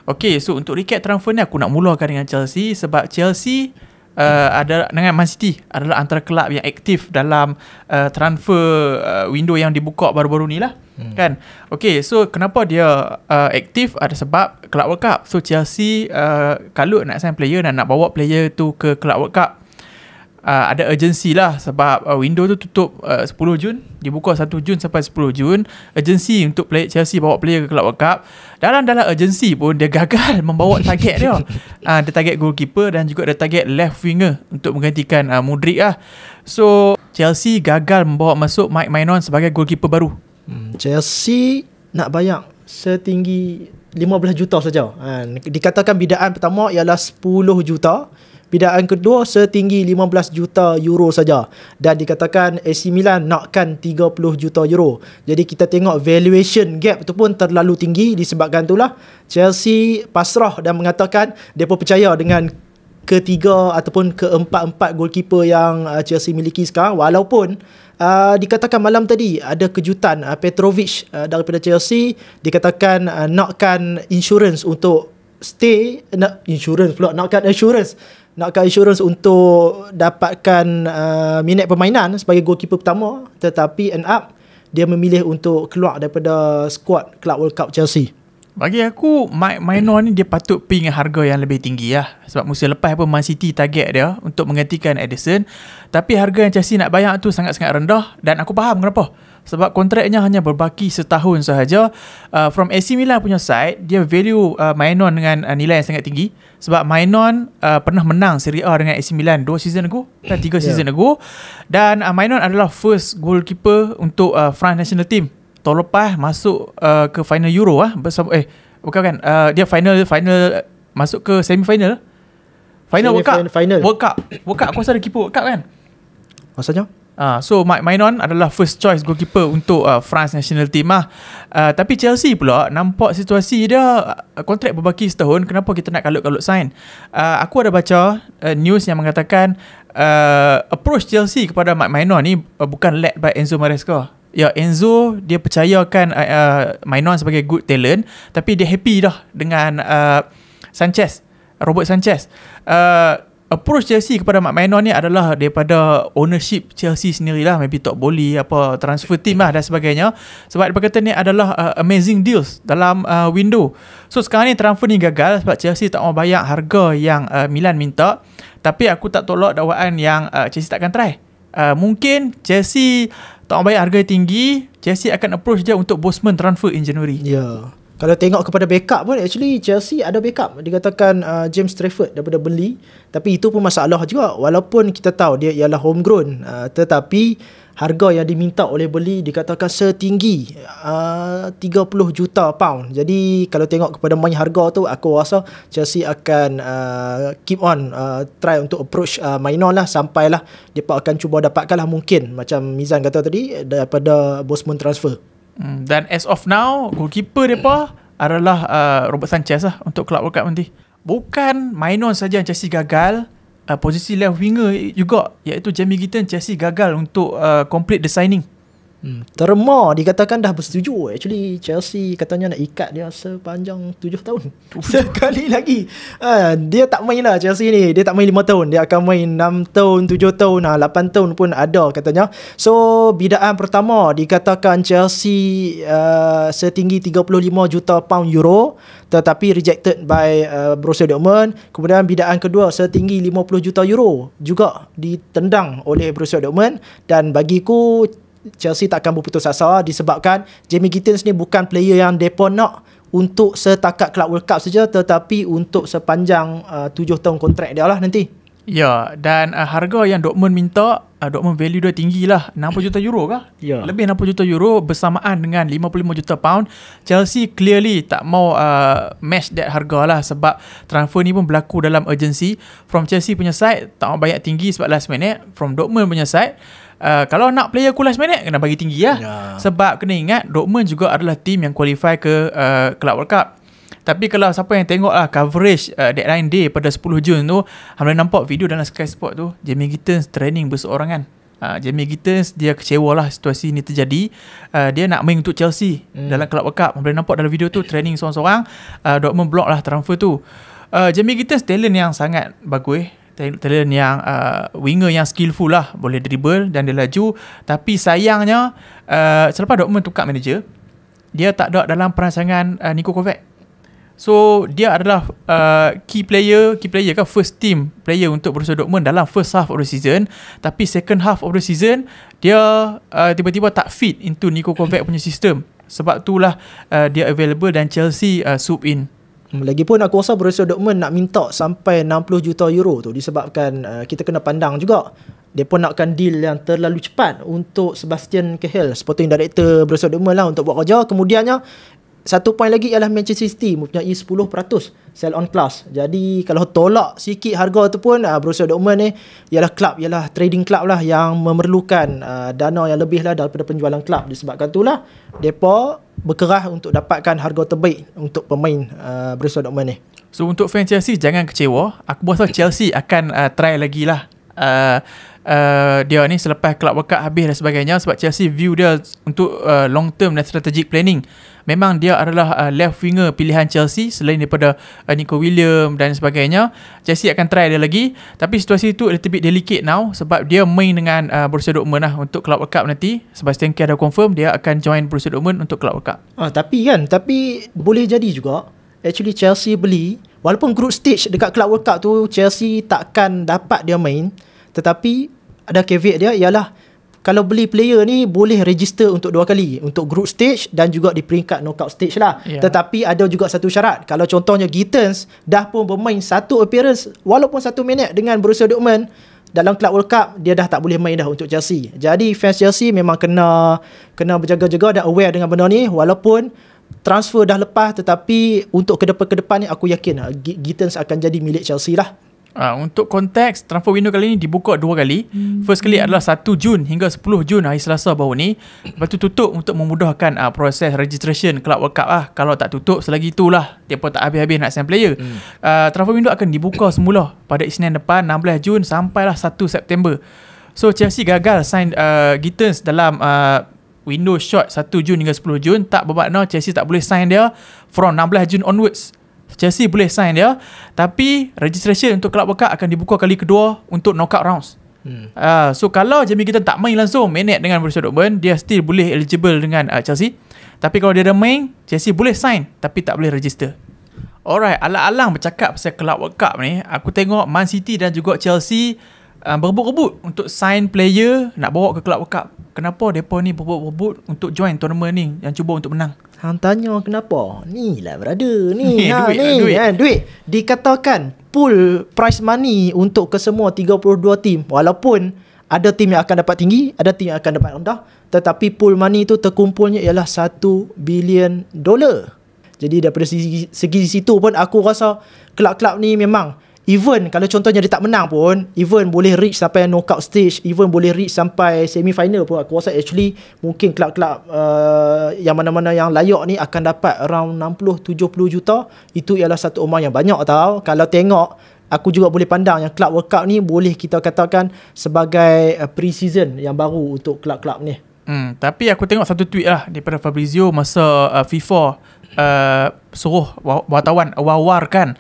Okay, so untuk recap transfer ni, aku nak mulakan dengan Chelsea. Sebab Chelsea ada dengan Man City adalah antara kelab yang aktif dalam transfer window yang dibuka baru-baru ni lah. Kan? Okay, so kenapa dia aktif? Ada sebab Club World Cup. So Chelsea kalau nak sign player dan nak bawa player tu ke Club World Cup, ada urgency lah. Sebab window tu tutup 10 Jun, dibuka 1 Jun sampai 10 Jun. Urgency untuk Chelsea bawa player ke Club World Cup. Dalam urgency pun dia gagal membawa target dia. Dia target goalkeeper dan juga dia target left winger untuk menggantikan Mudryk lah. So Chelsea gagal membawa masuk Mike Maignan sebagai goalkeeper baru. Chelsea nak bayar setinggi 15 juta saja. Dikatakan bidaan pertama ialah 10 juta. Bidaan kedua setinggi 15 juta euro saja. Dan dikatakan AC Milan nakkan 30 juta euro. Jadi kita tengok valuation gap tu pun terlalu tinggi. Disebabkan itulah Chelsea pasrah dan mengatakan mereka percaya dengan ketiga ataupun keempat-empat goalkeeper yang Chelsea miliki sekarang. Walaupun dikatakan malam tadi ada kejutan, Petrovic daripada Chelsea dikatakan nakkan insurance untuk stay, nakkan insurance untuk dapatkan minit permainan sebagai goalkeeper pertama, tetapi end up dia memilih untuk keluar daripada squad Club World Cup Chelsea. Bagi aku, Mike Maignan ni dia patut pergi dengan harga yang lebih tinggi lah. Sebab musim lepas pun Man City target dia untuk menggantikan Ederson. Tapi harga yang Chelsea nak bayar tu sangat-sangat rendah. Dan aku faham kenapa. Sebab kontraknya hanya berbaki setahun sahaja. From AC Milan punya side, dia value Maignan dengan nilai yang sangat tinggi. Sebab Maignan pernah menang Serie A dengan AC Milan 2 season ago dan 3 season ago. Dan Maignan adalah first goalkeeper untuk France national team. Tahun lepas masuk ke final Euro bersama bukan kan, dia final masuk ke semi-final World Cup. World Cup aku rasa ada keeper World Cup kan maksudnya. So Mike Maignan adalah first choice goalkeeper untuk France national team lah. Tapi Chelsea pula nampak situasi dia kontrak berbaki setahun. Kenapa kita nak kalut-kalut sign? Aku ada baca news yang mengatakan approach Chelsea kepada Mike Maignan ni bukan led by Enzo Maresca. Ya, Enzo dia percayakan Maignan sebagai good talent, tapi dia happy dah dengan Robert Sanchez. Approach Chelsea kepada Mike Maignan ni adalah daripada ownership Chelsea sendirilah, maybe Todd Boehly, transfer team lah dan sebagainya. Sebab dia berkata ni adalah amazing deals dalam window. So sekarang ni transfer ni gagal sebab Chelsea tak mau bayar harga yang Milan minta. Tapi aku tak tolak dakwaan yang Chelsea takkan try. Mungkin Chelsea tak mau bayar harga tinggi, Chelsea akan approach dia untuk Bosman transfer in January. Ya. Kalau tengok kepada backup pun, actually Chelsea ada backup. Dikatakan James Trafford daripada Burnley. Tapi itu pun masalah juga. Walaupun kita tahu dia ialah homegrown, tetapi harga yang diminta oleh Burnley dikatakan setinggi 30 juta pound. Jadi kalau tengok kepada main harga tu, aku rasa Chelsea akan keep on try untuk approach Maignan lah, sampailah mereka akan cuba dapatkan lah mungkin macam Mizan kata tadi daripada Bosman transfer. Dan as of now, goalkeeper mereka adalah Robert Sanchez lah untuk Club World Cup nanti. Bukan Maignan saja yang Chelsea gagal, posisi left winger juga, iaitu Jamie Gitton, Chelsea gagal untuk complete the signing. Terma dikatakan dah bersetuju. Actually Chelsea katanya nak ikat dia sepanjang 7 tahun. Sekali lagi. Dia tak main lah Chelsea ni. Dia tak main 5 tahun. Dia akan main 6 tahun, 7 tahun, 8 tahun pun ada katanya. So bidaan pertama dikatakan Chelsea setinggi 35 juta pound euro, tetapi rejected by Borussia Dortmund. Kemudian bidaan kedua setinggi 50 juta euro juga ditendang oleh Borussia Dortmund. Dan bagiku Chelsea takkan berputus asa disebabkan Jamie Gittins ni bukan player yang mereka nak untuk setakat Club World Cup saja, tetapi untuk sepanjang 7 tahun kontrak dia lah nanti. Ya, dan harga yang Dortmund minta, Dortmund value dia tinggi lah, 60 juta euro kah? Ya. Lebih 60 juta euro bersamaan dengan 55 juta pound. Chelsea clearly tak mau match that harga lah, sebab transfer ni pun berlaku dalam urgency. From Chelsea punya side tak mau bayar tinggi sebab last minute. From Dortmund punya side, kalau nak player ku last minute kena bagi tinggi lah. Sebab kena ingat Dortmund juga adalah team yang qualify ke Club World Cup. Tapi kalau siapa yang tengok lah coverage deadline day pada 10 Jun tu, hampa nampak video dalam Sky Sport tu, Jamie Gittins training berseorangan. Jamie Gittins dia kecewa lah situasi ni terjadi. Dia nak main untuk Chelsea dalam Club World Cup. Boleh nampak dalam video tu training seorang-seorang. Dortmund block lah transfer tu. Jamie Gittins talent yang sangat bagus, talent yang winger yang skillful lah, boleh dribble dan dia laju. Tapi sayangnya selepas Dortmund tukar manager, dia tak ada dalam perancangan Niko Kovac. So dia adalah key player kan, first team player untuk Borussia Dortmund dalam first half of the season. Tapi second half of the season dia tiba-tiba tak fit into Niko Kovac punya sistem. Sebab itulah dia available dan Chelsea swoop in. Lagipun aku rasa Borussia Dortmund nak minta sampai 60 juta euro tu disebabkan kita kena pandang juga dia pun nakkan deal yang terlalu cepat untuk Sebastian Kehl, sporting director Borussia Dortmund lah, untuk buat kerja. Kemudiannya satu poin lagi ialah Manchester City mempunyai 10% sell on clause. Jadi kalau tolak sikit harga tu pun Borussia Dortmund ni ialah trading club lah yang memerlukan dana yang lebih lah daripada penjualan club. Disebabkan itulah mereka berkerah untuk dapatkan harga terbaik untuk pemain Borussia Dortmund ni. So untuk fans Chelsea jangan kecewa. Aku rasa Chelsea akan try lagi lah dia ni selepas Club World Cup habis dan sebagainya, sebab Chelsea view dia untuk long term dan strategic planning. Memang dia adalah left winger pilihan Chelsea selain daripada Nico Williams dan sebagainya. Chelsea akan try dia lagi, tapi situasi tu a little bit delicate now sebab dia main dengan Borussia Dortmund lah untuk Club World Cup nanti. Sebastian Kehl dah confirm dia akan join Borussia Dortmund untuk Club World Cup. Tapi boleh jadi juga actually Chelsea beli, walaupun group stage dekat Club World Cup tu Chelsea takkan dapat dia main, tetapi ada caveat dia ialah kalau beli player ni boleh register untuk 2 kali, untuk group stage dan juga di peringkat knockout stage lah. Tetapi ada juga satu syarat. Kalau contohnya Gittins dah pun bermain satu appearance walaupun 1 minit dengan Borussia Dortmund dalam Club World Cup, dia dah tak boleh main dah untuk Chelsea. Jadi fans Chelsea memang kena berjaga-jaga dan aware dengan benda ni. Walaupun transfer dah lepas, tetapi untuk ke depan ni aku yakin Gittins akan jadi milik Chelsea lah. Untuk konteks, transfer window kali ni dibuka 2 kali. First kali adalah 1 Jun hingga 10 Jun hari Selasa baru ni. Lepas tu tutup untuk memudahkan proses registration Club World Cup lah. Kalau tak tutup selagi itulah dia pun tak habis-habis nak sign player. Transfer window akan dibuka semula pada Isnin depan 16 Jun sampailah 1 September. So Chelsea gagal sign Gittins dalam window short 1 Jun hingga 10 Jun. Tak bermakna Chelsea tak boleh sign dia from 16 Jun onwards. Chelsea boleh sign dia, tapi registration untuk Club World Cup akan dibuka kali kedua untuk knockout rounds. So kalau Jamie Gittins tak main langsung minute dengan Borussia Dortmund, dia still boleh eligible dengan Chelsea. Tapi kalau dia dah main, Chelsea boleh sign tapi tak boleh register. Alright, alang-alang bercakap pasal Club World Cup ni, aku tengok Man City dan juga Chelsea berebut-rebut untuk sign player nak bawa ke Club World Cup. Kenapa mereka ni berebut-rebut untuk join tournament ni yang cuba untuk menang? Hang tanya kenapa? Ni lah brother ni. Duit. Dikatakan pool prize money untuk kesemua 32 tim. Walaupun ada tim yang akan dapat tinggi, ada tim yang akan dapat rendah, tetapi pool money tu terkumpulnya ialah $1 billion. Jadi daripada segi situ pun aku rasa kelab-kelab ni memang, even kalau contohnya dia tak menang pun, even boleh reach sampai knockout stage, even boleh reach sampai semi-final pun, aku rasa actually mungkin kelab-kelab yang mana-mana yang layak ni akan dapat around 60-70 juta. Itu ialah satu amount yang banyak tau. Kalau tengok, aku juga boleh pandang yang Club World Cup ni boleh kita katakan sebagai pre-season yang baru untuk kelab-kelab ni. Tapi aku tengok satu tweet lah daripada Fabrizio masa FIFA suruh wartawan wawarkan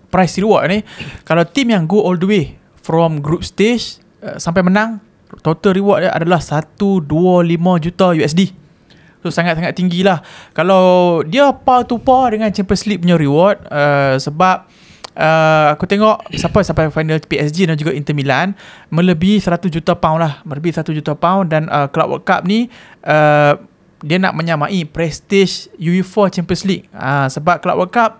price reward ni. Kalau tim yang go all the way from group stage sampai menang, total reward dia adalah 125 juta USD. So sangat-sangat tinggi lah. Kalau dia par to par dengan Champions League punya reward, sebab aku tengok sampai final PSG dan juga Inter Milan melebihi 100 juta pound lah, melebihi 100 juta pound. Dan Club World Cup ni dia nak menyamai prestige UEFA Champions League. Sebab Club World Cup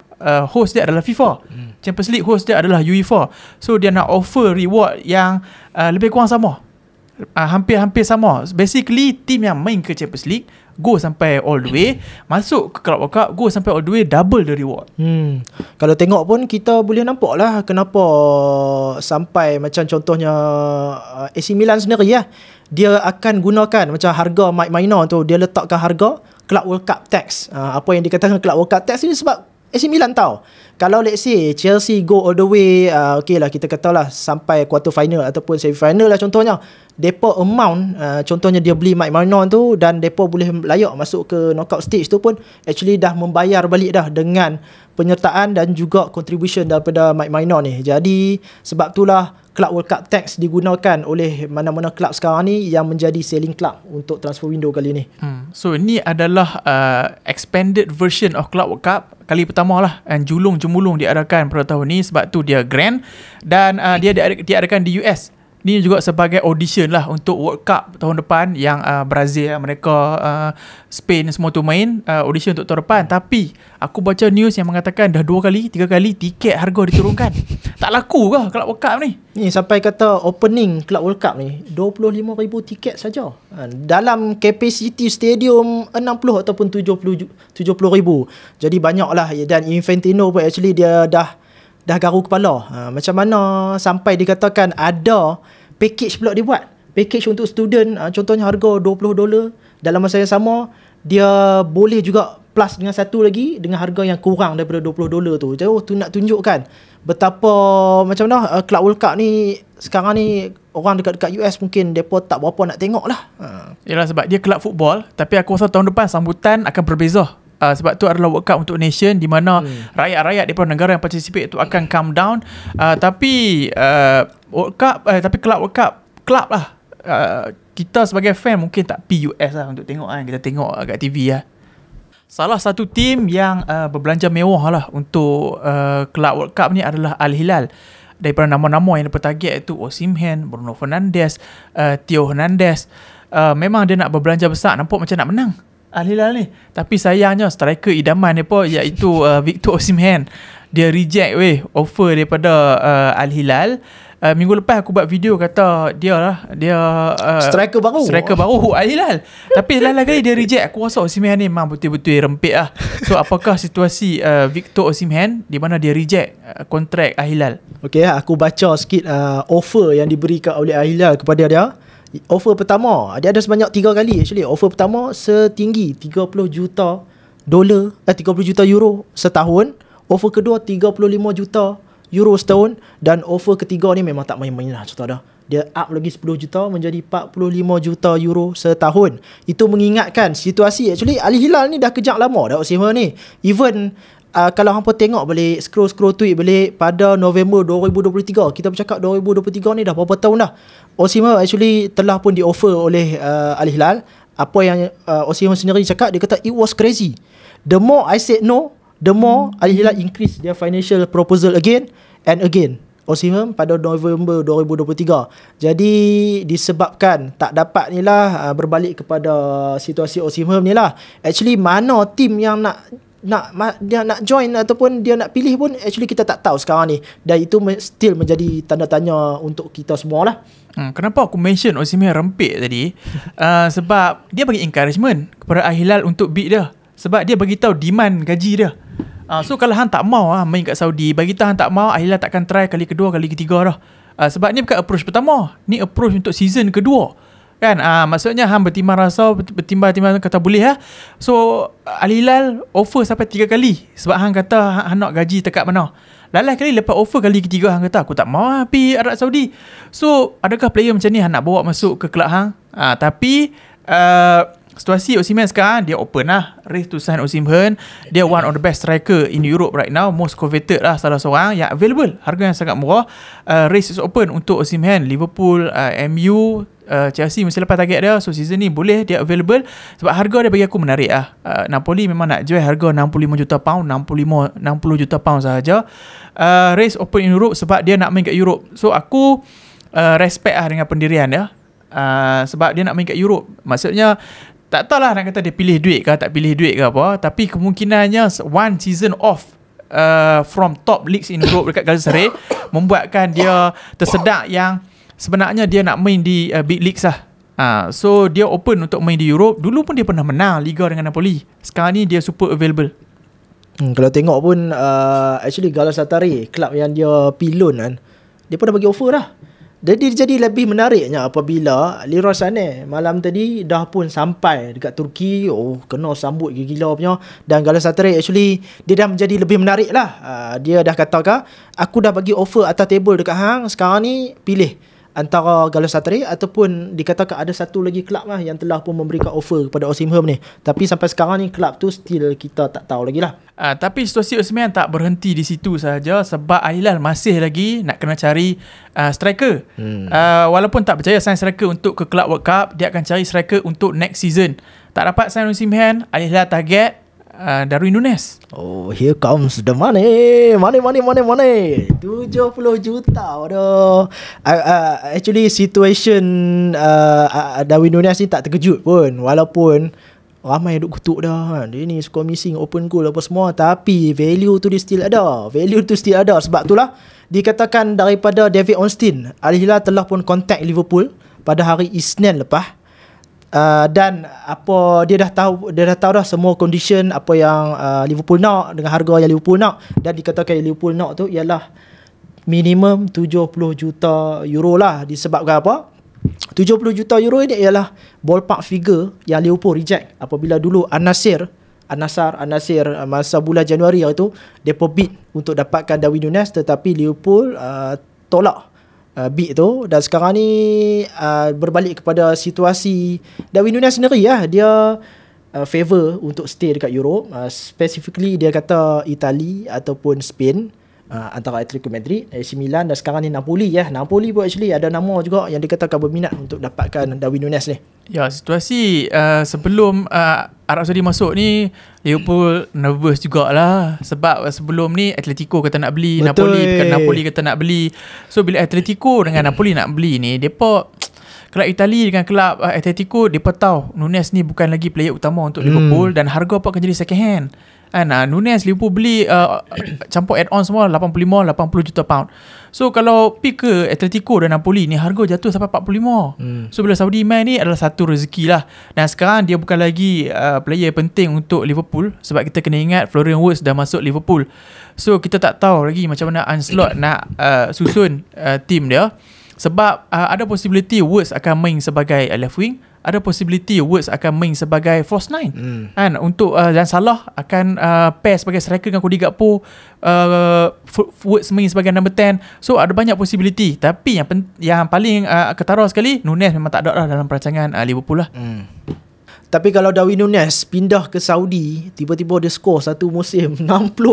host dia adalah FIFA, Champions League host dia adalah UEFA. So dia nak offer reward yang lebih kurang sama, hampir-hampir sama. Basically tim yang main ke Champions League go sampai all the way, masuk ke Club World Cup go sampai all the way, double the reward. Kalau tengok pun kita boleh nampak lah kenapa sampai macam contohnya AC Milan sendiri ya, dia akan gunakan macam harga Mike Minor tu, dia letakkan harga Club World Cup tax. Apa yang dikatakan Club World Cup tax ni sebab AC Milan tahu. Kalau let's say Chelsea go all the way, okay lah kita katalah sampai quarter final ataupun semi final lah contohnya, depa amount contohnya dia beli Mike Maignan tu dan depa boleh layak masuk ke knockout stage tu pun actually dah membayar balik dah dengan penyertaan dan juga contribution daripada Mike Maignan ni. Jadi sebab itulah Club World Cup tax digunakan oleh mana-mana club sekarang ni yang menjadi selling club untuk transfer window kali ni. So ini adalah expanded version of Club World Cup kali pertama lah, julung jemulung diadakan pada tahun ni, sebab tu dia grand dan dia diadakan di US. Ni juga sebagai audition lah untuk World Cup tahun depan yang Brazil, Amerika, Spain semua tu main audition untuk tahun depan. Tapi aku baca news yang mengatakan dah 2 kali 3 kali tiket harga diturunkan. Tak laku ke Club World Cup ni? Ni sampai kata opening Club World Cup ni 25,000 tiket saja. Dalam capacity stadium 60 ataupun 70,000. Jadi banyak lah. Dan Infantino pun actually dia dah garu kepala. Macam mana sampai dikatakan ada package pula dibuat. Package untuk student, contohnya harga $20. Dalam masa yang sama, dia boleh juga plus dengan satu lagi dengan harga yang kurang daripada $20 tu. Jadi tu nak tunjukkan betapa macam mana Club World Cup ni sekarang ni orang dekat-dekat US mungkin mereka tak berapa nak tengok lah. Yalah, sebab dia kelab football, tapi aku rasa tahun depan sambutan akan berbeza. Sebab tu adalah World Cup untuk nation, di mana rakyat-rakyat daripada negara yang participate itu akan come down. Tapi World Cup, tapi Club World Cup club lah. Kita sebagai fan mungkin tak pergi US lah untuk tengok kan. Kita tengok kat TV lah. Salah satu tim yang berbelanja mewah lah untuk Club World Cup ni adalah Al Hilal. Daripada nama-nama yang dapat target itu Osimhen, Bruno Fernandes, Theo Hernandez. Memang dia nak berbelanja besar, nampak macam nak menang Al Hilal ni. Tapi sayangnya striker idaman dia pun iaitu Victor Osimhen, dia reject offer daripada Al Hilal. Minggu lepas aku buat video kata dia striker baru Al Hilal. Tapi lain kali dia reject. Aku rasa Osimhen ni memang betul-betul rempit lah. So apakah situasi Victor Osimhen di mana dia reject kontrak Al Hilal? Okay, aku baca sikit offer yang diberikan oleh Al Hilal kepada dia. Offer pertama, dia ada sebanyak 3 kali actually. Offer pertama setinggi 30 juta euro setahun. Offer kedua 35 juta euro setahun. Dan offer ketiga ni memang tak main-main lah contoh dah. Dia up lagi 10 juta menjadi 45 juta euro setahun. Itu mengingatkan situasi actually Al Hilal ni dah kejap lama dah Osimhen ni. Even kalau hampa tengok balik, scroll tweet balik pada November 2023, kita bercakap 2023 ni dah berapa tahun dah. Osimhen actually telah pun di offer oleh Al Hilal. Apa yang Osimhen sendiri cakap, dia kata it was crazy. The more I said no, the more Al Hilal increase their financial proposal again and again. Osimhen pada November 2023. Jadi disebabkan tak dapat ni lah, berbalik kepada situasi Osimhen ni lah. Actually mana tim yang dia nak join ataupun dia nak pilih pun actually kita tak tahu sekarang ni. Dan itu still menjadi tanda tanya untuk kita semua lah. Kenapa aku mention Osimhen rempit tadi? Sebab dia bagi encouragement kepada Al Hilal untuk bid dia. Sebab dia bagi tahu demand gaji dia. So kalau hang tak mau main kat Saudi, bagi tahu hang tak mau, Al Hilal takkan try kali kedua, kali ketiga dah. Sebab ni bukan approach pertama, ni approach untuk season kedua. Kan, maksudnya hang bertimbang rasa, bertimbang kata boleh lah. So Al Hilal offer sampai 3 kali sebab hang kata hang nak gaji dekat mana. Lain kali lepas offer kali ketiga hang kata aku tak mau pergi Arab Saudi. So adakah player macam ni hang nak bawa masuk ke kelab hang? Tapi situasi Osimhen sekarang dia open lah, race to sign Osimhen. Dia one of the best striker in Europe right now, most coveted lah, salah seorang yang available, harga yang sangat murah. Race is open untuk Osimhen. Liverpool, MU, Chelsea mesti lepas target dia. So season ni boleh dia available sebab harga dia bagi aku menarik lah. Napoli memang nak jual harga 65 juta pound, 60 juta pound sahaja. Race open in Europe sebab dia nak main kat Europe. So aku respect lah dengan pendirian dia. Sebab dia nak main kat Europe. Maksudnya tak tahulah nak kata dia pilih duit ke tak pilih duit ke apa, tapi kemungkinannya one season off from top leagues in Europe dekat Galatasaray membuatkan dia tersedak yang sebenarnya dia nak main di big leagues lah. So dia open untuk main di Europe. Dulu pun dia pernah menang Liga dengan Napoli. Sekarang ni dia super available. Kalau tengok pun actually Galatasaray, club yang dia pilon kan, dia pun dah bagi offer dah. jadi lebih menariknya apabila Leroy Sané malam tadi dah pun sampai dekat Turki. Kena sambut gila-gila punya. Dan Galatasaray actually dia dah menjadi lebih menarik lah. Dia dah katakan, aku dah bagi offer atas table dekat hang, sekarang ni pilih antara Galatasaray ataupun dikatakan ada satu lagi kelab lah yang telah pun memberikan offer kepada Osimhen ni. Tapi sampai sekarang ni kelab tu still kita tak tahu lagi lah. Tapi situasi Osimhen tak berhenti di situ sahaja, sebab Al Hilal masih lagi nak kena cari striker. Walaupun tak percaya sign striker untuk ke Club World Cup, dia akan cari striker untuk next season. Tak dapat sign Osimhen, Al Hilal target Darwin Núñez. Here comes the money. Money. 70 juta. Actually situation Darwin Núñez ni tak terkejut pun, walaupun ramai duk kutuk dah kan, dia ni suka missing open goal apa semua, tapi value tu dia still ada. Sebab itulah dikatakan daripada David Ornstein, Al Hilal telah pun contact Liverpool pada hari Isnin lepas. Dan apa dia dah tahu dah semua condition apa yang Liverpool nak dengan harga yang Liverpool nak, dan dikatakan Liverpool nak tu ialah minimum 70 juta euro lah. Disebabkan apa? 70 juta euro ni ialah ballpark figure yang Liverpool reject apabila dulu An-Nasir masa bulan Januari tu depa bid untuk dapatkan Darwin Núñez, tetapi Liverpool tolak bid tu. Dan sekarang ni berbalik kepada situasi Darwin Núñez sendiri lah. Dia favor untuk stay dekat Europe, specifically dia kata Itali ataupun Spain, antara Atletico Madrid, AC Milan, dan sekarang ni Napoli. Napoli pun actually ada nama juga yang dikatakan berminat untuk dapatkan Darwin Núñez ni. Ya, situasi sebelum Arab Saudi masuk ni, Liverpool nervous jugalah. Sebab sebelum ni Atletico kata nak beli, Napoli kata nak beli. So bila Atletico dengan Napoli nak beli ni, depa kelab Itali dengan kelab Atletico, depa tahu Núñez ni bukan lagi player utama untuk Liverpool, dan harga pun akan jadi second hand. Núñez Liverpool beli campur add-on semua 85-80 juta pound. So kalau pergi ke Atletico dan Napoli ni, harga jatuh sampai 45. So bila Saudi main ni adalah satu rezeki lah. Dan sekarang dia bukan lagi player penting untuk Liverpool, sebab kita kena ingat Florian Wirtz dah masuk Liverpool. So kita tak tahu lagi macam mana Ancelotti nak susun team dia. Sebab ada possibility Wirtz akan main sebagai left wing, ada possibility Wirtz akan main sebagai false nine. Untuk dan Salah akan pair sebagai striker dengan Cody Gakpo, Wirtz main sebagai number 10. So ada banyak possibility. Tapi yang paling ketara sekali, Núñez memang tak ada lah dalam perancangan Liverpool lah. Tapi kalau Darwin Núñez pindah ke Saudi, tiba-tiba dia skor satu musim 60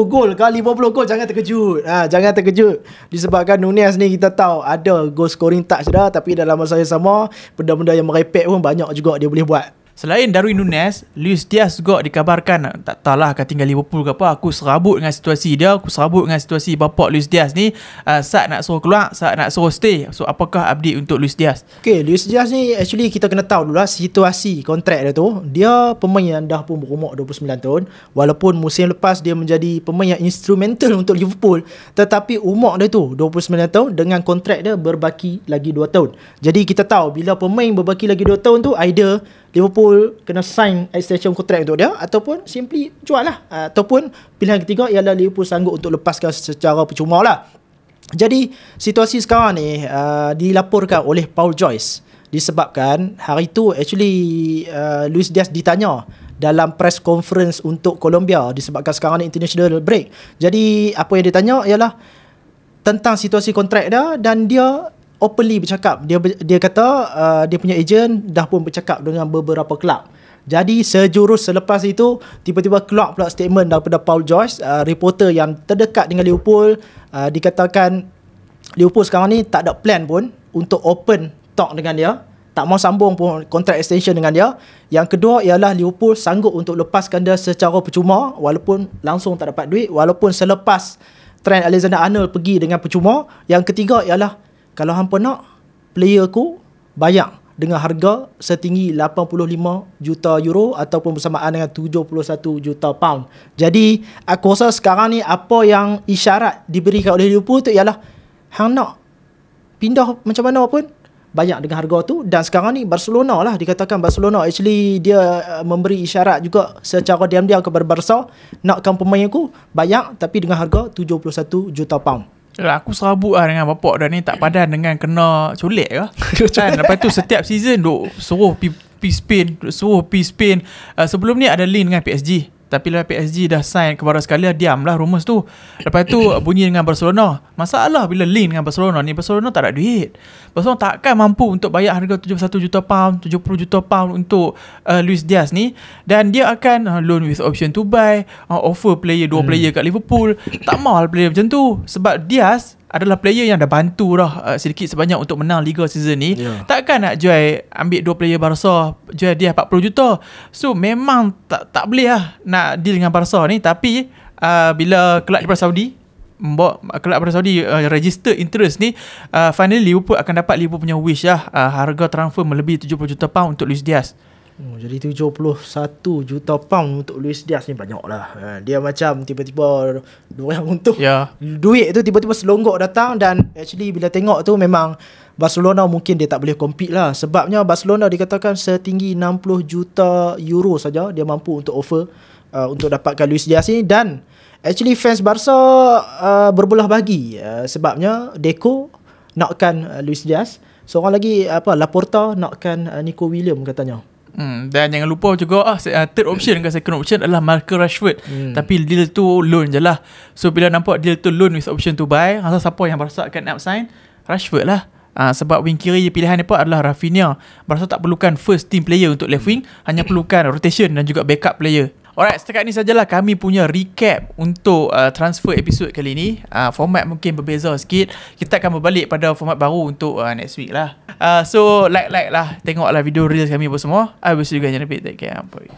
gol ke 50 gol, jangan terkejut. Jangan terkejut. Disebabkan Núñez ni kita tahu ada goal scoring touch dah, tapi dalam masa yang sama benda-benda yang merepek pun banyak juga dia boleh buat. Selain Darwin Núñez, Luis Diaz juga dikabarkan, tak tahulah akan tinggal Liverpool ke apa. Aku serabut dengan situasi dia, aku serabut dengan situasi bapak Luis Diaz ni. Saat nak suruh keluar, saat nak suruh stay. So apakah update untuk Luis Diaz? Okay, Luis Diaz ni actually kita kena tahu dulu lah situasi kontrak dia tu. Dia pemain yang dah pun berumur 29 tahun. Walaupun musim lepas dia menjadi pemain yang instrumental untuk Liverpool, tetapi umur dia tu 29 tahun dengan kontrak dia berbaki lagi 2 tahun. Jadi kita tahu bila pemain berbaki lagi 2 tahun tu, either Liverpool kena sign extension kontrak untuk dia ataupun simply jual lah. Ataupun pilihan ketiga ialah Liverpool sanggup untuk lepaskan secara percuma lah. Jadi situasi sekarang ni dilaporkan oleh Paul Joyce, disebabkan hari tu actually Luis Diaz ditanya dalam press conference untuk Colombia, disebabkan sekarang ni international break. Jadi apa yang dia tanya ialah tentang situasi kontrak dia, dan dia openly bercakap. Dia kata dia punya ejen dah pun bercakap dengan beberapa kelab. Jadi sejurus selepas itu, tiba-tiba keluar pula statement daripada Paul Joyce, reporter yang terdekat dengan Liverpool. Dikatakan Liverpool sekarang ni tak ada plan pun untuk open talk dengan dia, tak mau sambung pun kontrak extension dengan dia. Yang kedua ialah Liverpool sanggup untuk lepaskan dia secara percuma, walaupun langsung tak dapat duit, walaupun selepas Trent Alexander-Arnold pergi dengan percuma. Yang ketiga ialah, kalau hampa nak, player ku bayar dengan harga setinggi 85 juta euro ataupun bersamaan dengan 71 juta pound. Jadi aku rasa sekarang ni apa yang isyarat diberikan oleh Liverpool tu ialah, hang nak pindah macam mana pun bayar dengan harga tu. Dan sekarang ni Barcelona lah, dikatakan Barcelona actually dia memberi isyarat juga secara diam-diam kepada Barca, nakkan pemain aku bayar tapi dengan harga 71 juta pound. Aku serabut lah dengan bapak dah ni, tak padan dengan kena colek ke kan. Lepas tu setiap season duk suruh pi Spain. Sebelum ni ada link dengan PSG, tapi lah PSG dah sign ke Barca sekali, diam lah rumours tu. Lepas tu bunyi dengan Barcelona. Masalah bila link dengan Barcelona ni, Barcelona tak ada duit. Barcelona takkan mampu untuk bayar harga 71 juta pound, 70 juta pound untuk Luis Diaz ni. Dan dia akan loan with option to buy, offer player 2 player kat Liverpool. Tak mahal player macam tu, sebab Diaz adalah player yang dah bantu dah sedikit sebanyak untuk menang Liga season ni. Takkan nak jual, ambil 2 player Barca, jual dia 40 juta. So memang tak boleh lah nak deal dengan Barca ni. Tapi bila kelab daripada Saudi register interest ni, finally Liverpool akan dapat Liverpool punya wish lah. Harga transfer melebihi 70 juta pound untuk Luis Diaz. Jadi 71 juta pound untuk Luis Diaz ni banyak lah. Dia macam tiba-tiba diorang untung. Duit tu tiba-tiba selonggok datang. Dan actually bila tengok tu memang Barcelona mungkin dia tak boleh compete lah. Sebabnya Barcelona dikatakan setinggi 60 juta euro saja dia mampu untuk offer untuk dapatkan Luis Diaz ni. Dan actually fans Barca berbelah bagi. Sebabnya Deco nakkan Luis Diaz. Seorang lagi Laporta nakkan Nico Williams katanya. Dan jangan lupa juga third option ke second option adalah Marcus Rashford. Tapi deal tu loan je lah. So bila nampak deal tu loan with option to buy, siapa yang Barca akan nak sign? Rashford lah. Sebab wing kiri pilihan dia adalah Rafinha. Barca tak perlukan first team player untuk left wing, hanya perlukan rotation dan juga backup player. Alright, setakat ni sajalah kami punya recap untuk transfer episod kali ni. Format mungkin berbeza sikit. Kita akan berbalik pada format baru untuk next week lah. So like lah, tengoklah video reels kami semua. I will see you guys in a bit. Take care. Bye.